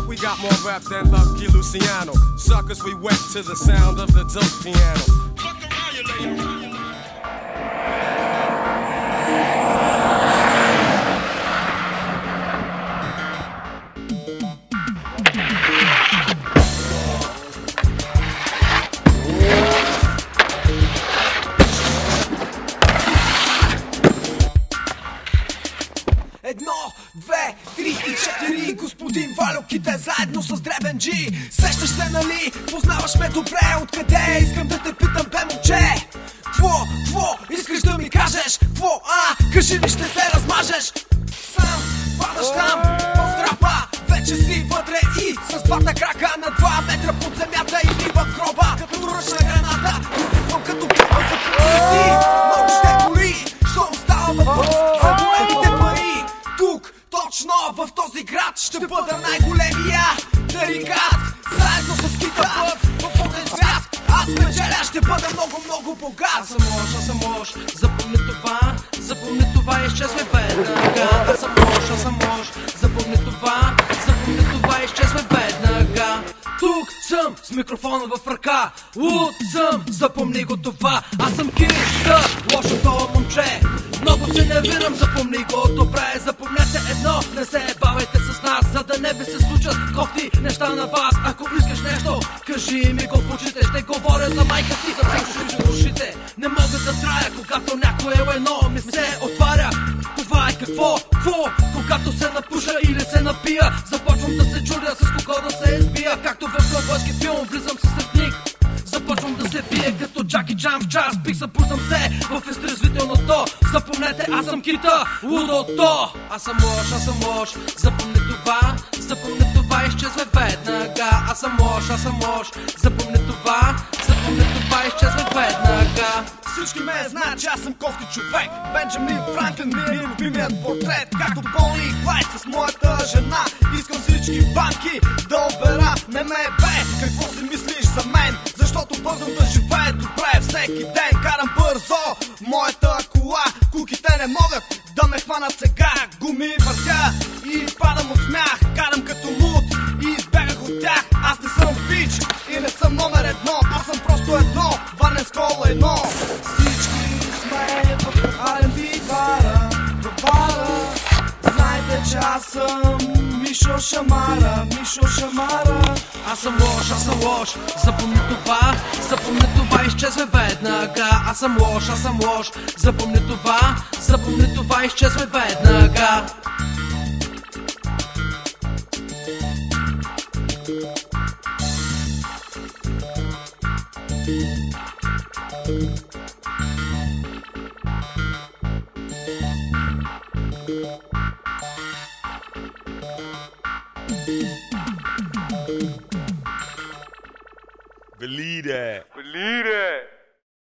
We got more rap than Lucky Luciano. Suckers, we wet to the sound of the dope piano. Fuck around, you lady. Едно, две, три и четири. Господин Валю Ките заедно с Дребен Джи. Сещаш се, нали? Познаваш ме добре. Откъде? Искам да те питам, бе, момче. Кво? Искаш да ми кажеш? Кво? Кажи ми, ще се размажеш. Сам падаш там, в трапа. Вече си вътре и с двата крака на 2 метра под земята или в гроба. Като ръчна граната, изпитвам като пива за полити. Много ще боли, що остава въпрос за големите пари. Тук, точно в този град, ще бъда най-големия тарикат. Заедно с Кита в воден свят. Аз печеля, ще бъда много богат. Аз съм лош, запомни това и изчезвай веднага. Аз съм лош, запомни това и изчезвай веднага. Тук съм с микрофона в ръка, луд съм, запомни го това. Аз съм Кита, лошото момче. Много се нервирам, запомни го добре. Запомнете едно, не се бавайте с нас, за да не ви се случат кофти неща на вас. Ако искаш нещо, кажи ми го в очите. Ще говоря за майка ти, за всеки ще ушите. Не мога да трая, когато някое лайно ми се отваря. Това е какво? Когато се напуша или се напия, започвам да се чудя с кого да се избия. Както в ковбойски филм, влизам с средник. Започвам да се бие като Джаки Джан в час пик. Събуждам се в изтрезвителното. Запомнете, аз съм Кита, лудото. Аз съм лош, запомни това, изчезвай веднага. Аз съм лош, запомни това, изчезвай веднага. Всички ме знаят, че аз съм кофти човек. Бенджамин Франклин ми е любимият портрет. Както Бони и Клайд с моята жена. Искам всички банки да обера. Не ме бе, какво си мислиш за мен? Защото бързам да живея добре всеки ден. Карам бързо моята кола. Куките не могат да ме хванат сега. Гуми въртя и падам от смях. Карам като луд и избягах от тях. Аз не съм бич и не съм номер едно. Аз съм просто едно, варненско едно. Всички сме в R&B бара. Знаете, че аз съм Мишо Шамара. Аз съм лош, запомни това, изчезвай веднага. Аз съм лош, запомни това, изчезвай веднага. Believe that.